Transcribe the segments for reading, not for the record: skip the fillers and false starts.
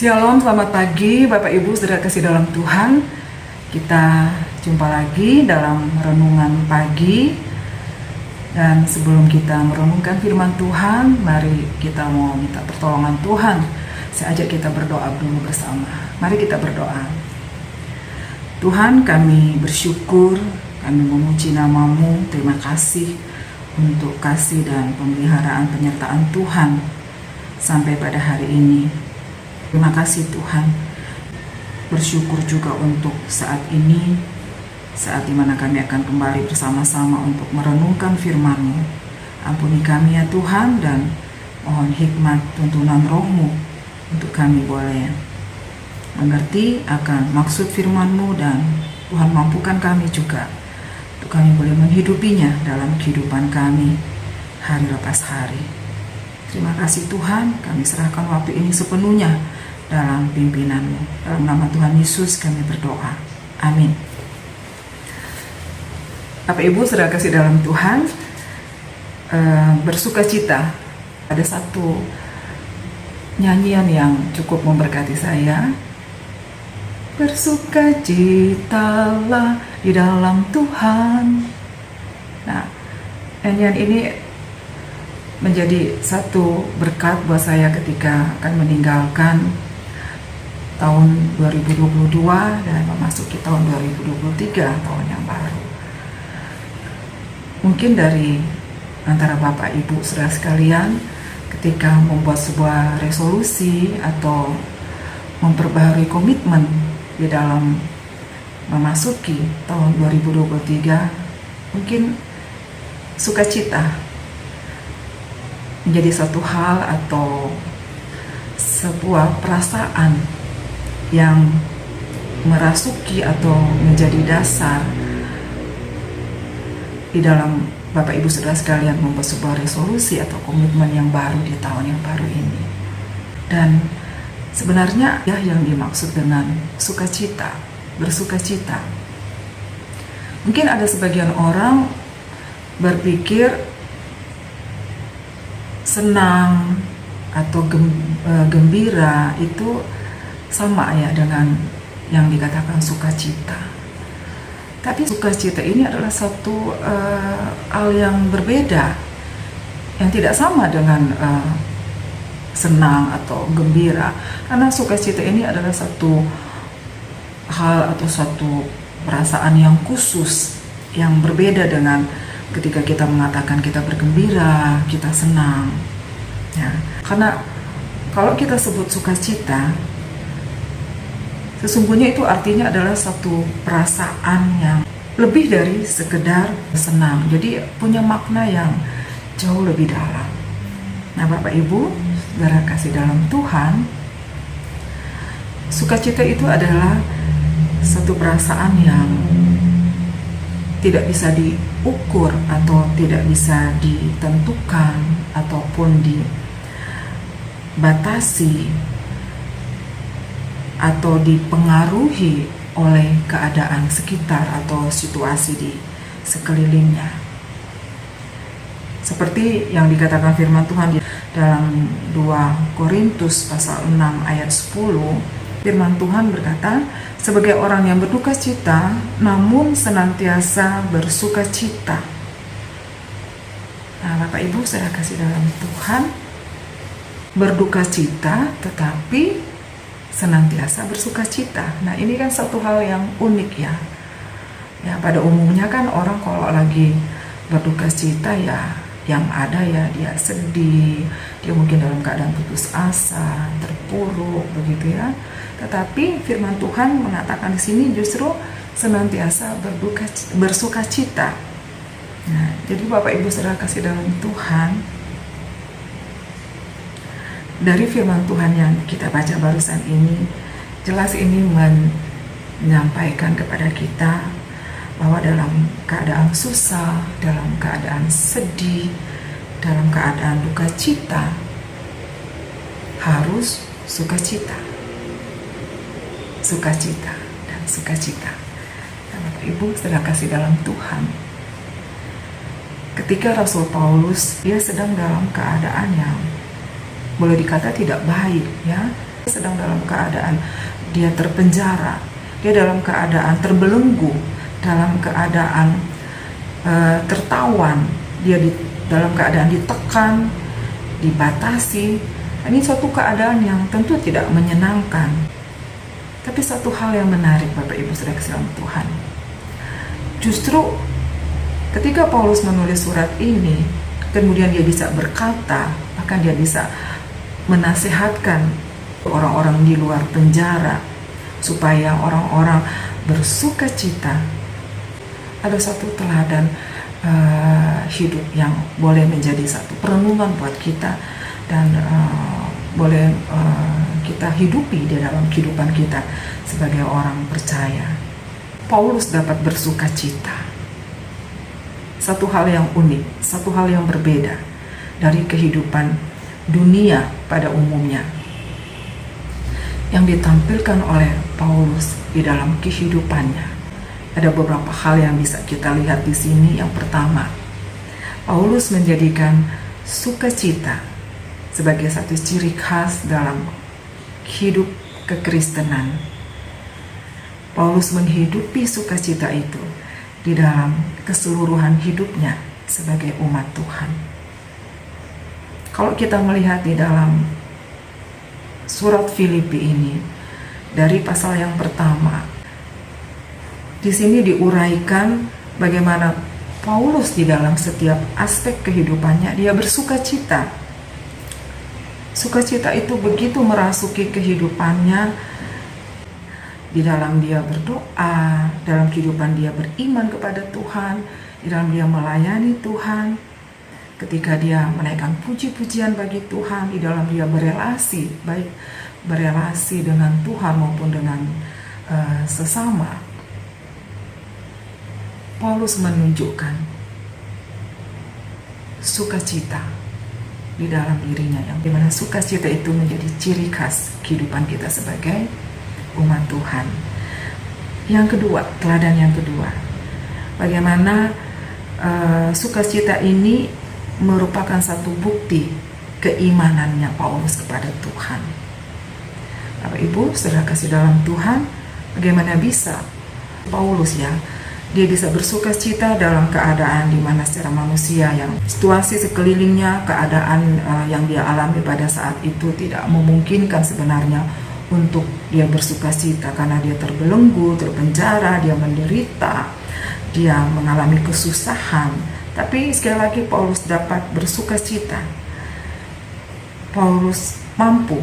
Shalom, selamat pagi Bapak Ibu saudara kasih dalam Tuhan. Kita jumpa lagi dalam renungan pagi. Dan sebelum kita merenungkan firman Tuhan, mari kita mau minta pertolongan Tuhan. Saya ajak kita berdoa dulu bersama. Mari kita berdoa. Tuhan, kami bersyukur, kami memuji nama-Mu. Terima kasih untuk kasih dan pemeliharaan penyertaan Tuhan sampai pada hari ini. Terima kasih Tuhan. Bersyukur juga untuk saat ini, saat dimana kami akan kembali bersama-sama untuk merenungkan firman-Mu. Ampuni kami ya Tuhan, dan mohon hikmat tuntunan Roh-Mu untuk kami boleh mengerti akan maksud firman-Mu, dan Tuhan mampukan kami juga untuk kami boleh menghidupinya dalam kehidupan kami hari lepas hari. Terima kasih Tuhan, kami serahkan waktu ini sepenuhnya dalam pimpinan-Mu. Dalam nama Tuhan Yesus kami berdoa. Amin. Bapak Ibu saudara kasih dalam Tuhan, bersukacita. Ada satu nyanyian yang cukup memberkati saya. Bersukacitalah di dalam Tuhan. Nah, nyanyian ini menjadi satu berkat buat saya ketika akan meninggalkan tahun 2022 dan memasuki tahun 2023, tahun yang baru. Mungkin dari antara Bapak Ibu saudara sekalian, ketika membuat sebuah resolusi atau memperbaharui komitmen di dalam memasuki tahun 2023, mungkin sukacita menjadi satu hal atau sebuah perasaan yang merasuki atau menjadi dasar di dalam Bapak Ibu saudara sekalian membuat sebuah resolusi atau komitmen yang baru di tahun yang baru ini. Dan sebenarnya ya yang dimaksud dengan sukacita, bersukacita. Mungkin ada sebagian orang berpikir senang atau gembira itu sama ya dengan yang dikatakan sukacita. Tapi sukacita ini adalah satu hal yang berbeda, yang tidak sama dengan senang atau gembira. Karena sukacita ini adalah satu hal atau satu perasaan yang khusus, yang berbeda dengan ketika kita mengatakan kita bergembira, kita senang. Ya, karena kalau kita sebut sukacita, sesungguhnya itu artinya adalah satu perasaan yang lebih dari sekedar senang. Jadi punya makna yang jauh lebih dalam. Nah Bapak Ibu, saudara kasih dalam Tuhan, sukacita itu adalah satu perasaan yang tidak bisa diukur atau tidak bisa ditentukan ataupun dibatasi atau dipengaruhi oleh keadaan sekitar atau situasi di sekelilingnya. Seperti yang dikatakan firman Tuhan di dalam 2 Korintus pasal 6 ayat 10, firman Tuhan berkata, sebagai orang yang berduka cita, namun senantiasa bersuka cita. Nah Bapak Ibu saya kasih dalam Tuhan, berduka cita tetapi senantiasa bersuka cita. Nah ini kan satu hal yang unik ya. Ya pada umumnya kan orang kalau lagi berduka cita ya yang ada ya dia sedih, dia mungkin dalam keadaan putus asa, terpuruk begitu ya. Tetapi firman Tuhan mengatakan di sini justru senantiasa bersuka cita. Nah, jadi Bapak Ibu saudara kasih dalam Tuhan, dari firman Tuhan yang kita baca barusan ini, jelas ini menyampaikan kepada kita bahwa dalam keadaan susah, dalam keadaan sedih, dalam keadaan duka cita, harus sukacita. Sukacita dan sukacita. Dan Bapak Ibu saudara kasih dalam Tuhan, ketika Rasul Paulus dia sedang dalam keadaan yang boleh dikata tidak baik ya, sedang dalam keadaan dia terpenjara, dia dalam keadaan terbelenggu, dalam keadaan tertawan, dia dalam keadaan ditekan, dibatasi. Ini suatu keadaan yang tentu tidak menyenangkan. Tapi satu hal yang menarik, Bapak Ibu Saudara kasih dalam Tuhan, justru ketika Paulus menulis surat ini, kemudian dia bisa berkata, bahkan dia bisa menasihatkan orang-orang di luar penjara supaya orang-orang bersuka cita. Ada satu teladan hidup yang boleh menjadi satu perenungan buat kita dan boleh kita hidupi di dalam kehidupan kita sebagai orang percaya. Paulus dapat bersuka cita. Satu hal yang unik, satu hal yang berbeda dari kehidupan dunia pada umumnya yang ditampilkan oleh Paulus di dalam kehidupannya. Ada beberapa hal yang bisa kita lihat di sini. Yang pertama, Paulus menjadikan sukacita sebagai satu ciri khas dalam hidup kekristenan. Paulus menghidupi sukacita itu di dalam keseluruhan hidupnya sebagai umat Tuhan. Kalau kita melihat di dalam surat Filipi ini, dari pasal yang pertama, di sini diuraikan bagaimana Paulus di dalam setiap aspek kehidupannya dia bersukacita. Sukacita itu begitu merasuki kehidupannya, di dalam dia berdoa, dalam kehidupan dia beriman kepada Tuhan, di dalam dia melayani Tuhan, ketika dia menaikkan puji-pujian bagi Tuhan, di dalam dia berelasi, baik berelasi dengan Tuhan maupun dengan sesama. Paulus menunjukkan sukacita di dalam dirinya, yang dimana sukacita itu menjadi ciri khas kehidupan kita sebagai umat Tuhan. Yang kedua, teladan yang kedua, bagaimana sukacita ini merupakan satu bukti keimanannya Paulus kepada Tuhan. Bapak Ibu Saudara kasih dalam Tuhan, bagaimana bisa Paulus dia bisa bersuka cita dalam keadaan di mana secara manusia yang situasi sekelilingnya, keadaan yang dia alami pada saat itu tidak memungkinkan sebenarnya untuk dia bersuka cita, karena dia terbelenggu, terpenjara, dia menderita, dia mengalami kesusahan. Tapi sekali lagi Paulus dapat bersuka cita. Paulus mampu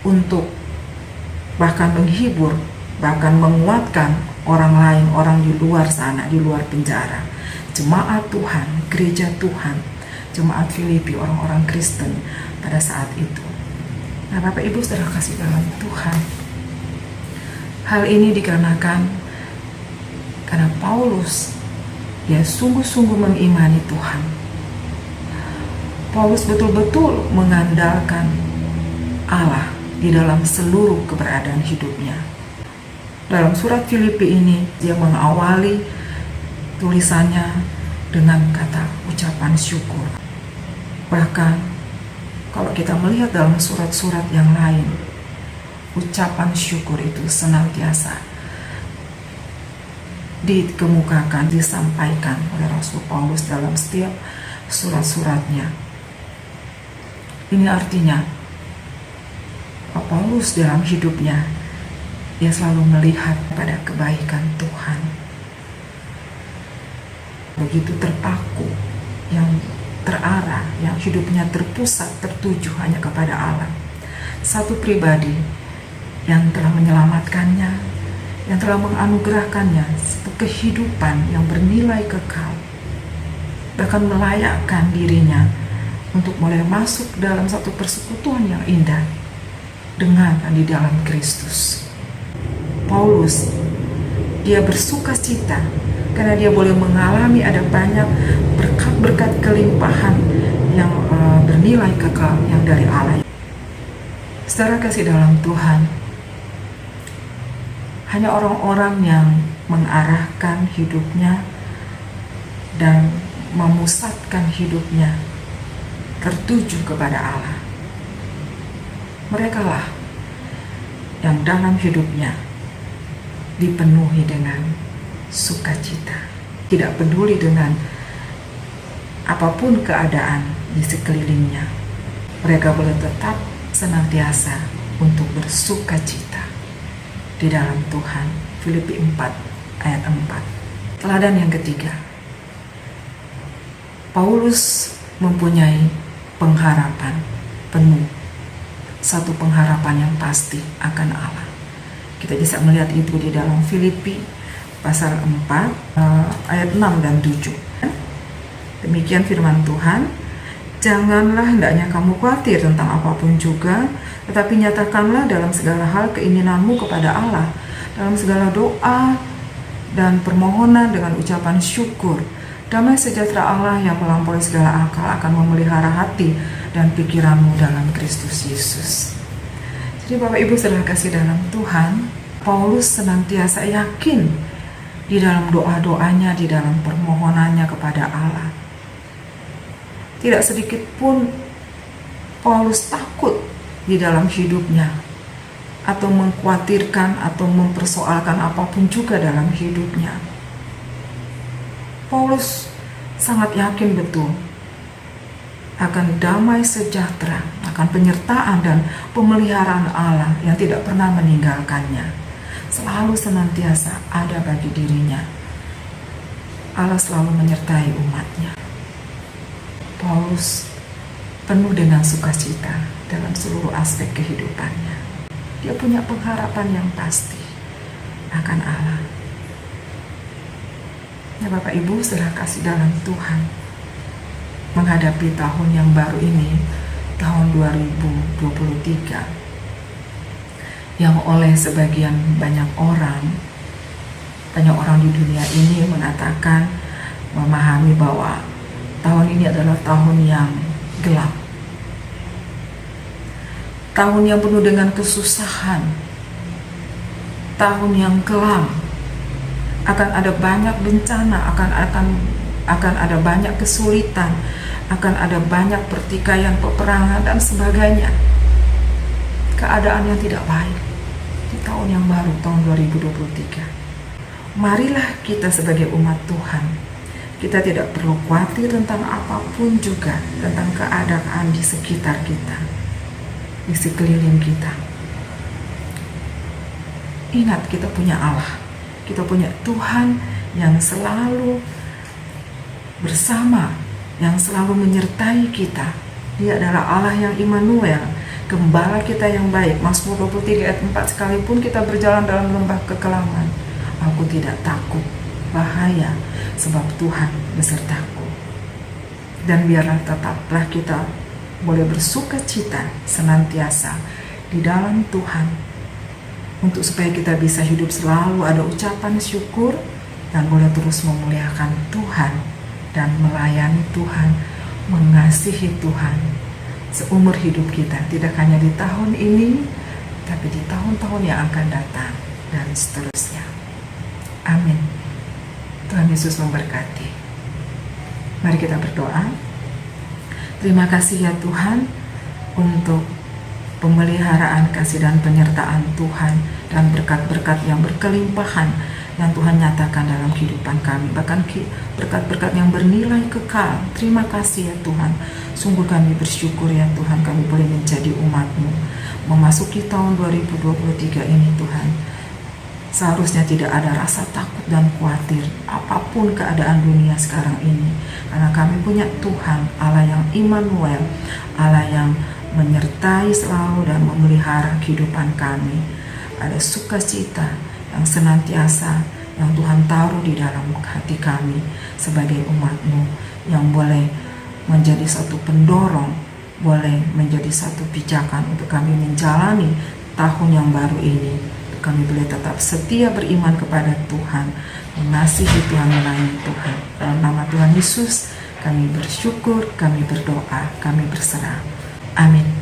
untuk bahkan menghibur, bahkan menguatkan orang lain, orang di luar sana, di luar penjara, jemaat Tuhan, gereja Tuhan, jemaat Filipi, orang-orang Kristen pada saat itu. Nah, Bapak Ibu Saudara kasih dalam Tuhan, hal ini dikarenakan karena Paulus dia sungguh-sungguh mengimani Tuhan. Paulus betul-betul mengandalkan Allah di dalam seluruh keberadaan hidupnya. Dalam surat Filipi ini, dia mengawali tulisannya dengan kata ucapan syukur. Bahkan, kalau kita melihat dalam surat-surat yang lain, ucapan syukur itu senantiasa dikemukakan, disampaikan oleh Rasul Paulus dalam setiap surat-suratnya. Ini artinya, Paulus dalam hidupnya, dia selalu melihat pada kebaikan Tuhan. Begitu terpaku, yang terarah, yang hidupnya terpusat, tertuju hanya kepada Allah. Satu pribadi yang telah menyelamatkannya, yang telah menganugerahkannya satu kehidupan yang bernilai kekal, bahkan melayakkan dirinya untuk mulai masuk dalam satu persekutuan yang indah dengan di dalam Kristus. Paulus, dia bersuka cita karena dia boleh mengalami ada banyak berkat-berkat kelimpahan yang bernilai kekal yang dari Allah. Saudara kasih dalam Tuhan, hanya orang-orang yang mengarahkan hidupnya dan memusatkan hidupnya tertuju kepada Allah, merekalah yang dalam hidupnya dipenuhi dengan sukacita. Tidak peduli dengan apapun keadaan di sekelilingnya, mereka boleh tetap senantiasa untuk bersukacita di dalam Tuhan. Filipi 4 ayat 4. Teladan yang ketiga, Paulus mempunyai pengharapan penuh, satu pengharapan yang pasti akan Allah. Kita bisa melihat itu di dalam Filipi pasal 4 ayat 6 dan 7. Demikian firman Tuhan, janganlah hendaknya kamu khawatir tentang apapun juga, tetapi nyatakanlah dalam segala hal keinginanmu kepada Allah, dalam segala doa dan permohonan dengan ucapan syukur. Damai sejahtera Allah yang melampaui segala akal akan memelihara hati dan pikiranmu dalam Kristus Yesus. Jadi Bapak Ibu saudara kasih dalam Tuhan, Paulus senantiasa yakin di dalam doa-doanya, di dalam permohonannya kepada Allah. Tidak sedikit pun Paulus takut di dalam hidupnya, atau mengkhawatirkan atau mempersoalkan apapun juga dalam hidupnya. Paulus sangat yakin betul akan damai sejahtera, akan penyertaan dan pemeliharaan Allah yang tidak pernah meninggalkannya, selalu senantiasa ada bagi dirinya. Allah selalu menyertai umatnya. Paulus penuh dengan sukacita dalam seluruh aspek kehidupannya. Dia punya pengharapan yang pasti akan Allah. Ya Bapak Ibu saudara kasih dalam Tuhan, menghadapi tahun yang baru ini, tahun 2023, yang oleh sebagian banyak orang di dunia ini mengatakan, memahami bahwa tahun ini adalah tahun yang gelap, tahun yang penuh dengan kesusahan, tahun yang kelam. Akan ada banyak bencana, akan ada banyak kesulitan, akan ada banyak pertikaian, peperangan dan sebagainya. Keadaan yang tidak baik di tahun yang baru, tahun 2023. Marilah kita sebagai umat Tuhan, kita tidak perlu khawatir tentang apapun juga, tentang keadaan di sekitar kita, di sekeliling kita. Ingat, kita punya Allah. Kita punya Tuhan yang selalu bersama, yang selalu menyertai kita. Dia adalah Allah yang Immanuel, Gembala kita yang baik. Mazmur 23 ayat 4, sekalipun kita berjalan dalam lembah kekelaman, aku tidak takut bahaya, sebab Tuhan besertaku. Dan biarlah tetaplah kita boleh bersuka cita senantiasa di dalam Tuhan, untuk supaya kita bisa hidup selalu ada ucapan syukur dan boleh terus memuliakan Tuhan dan melayani Tuhan, mengasihi Tuhan seumur hidup kita, tidak hanya di tahun ini tapi di tahun-tahun yang akan datang dan seterusnya. Amin. Tuhan Yesus memberkati. Mari kita berdoa. Terima kasih ya Tuhan untuk pemeliharaan kasih dan penyertaan Tuhan dan berkat-berkat yang berkelimpahan yang Tuhan nyatakan dalam kehidupan kami, bahkan berkat-berkat yang bernilai kekal. Terima kasih ya Tuhan. Sungguh kami bersyukur ya Tuhan, kami boleh menjadi umat-Mu memasuki tahun 2023 ini Tuhan. Seharusnya tidak ada rasa takut dan khawatir apapun keadaan dunia sekarang ini, karena kami punya Tuhan, Allah yang Immanuel, Allah yang menyertai selalu dan memelihara kehidupan kami. Ada sukacita yang senantiasa yang Tuhan taruh di dalam hati kami sebagai umat-Mu, yang boleh menjadi satu pendorong, boleh menjadi satu pijakan untuk kami menjalani tahun yang baru ini. Kami boleh tetap setia beriman kepada Tuhan, mengasihi Tuhan, melayani Tuhan. Dalam nama Tuhan Yesus kami bersyukur, kami berdoa, kami berserah. Amin.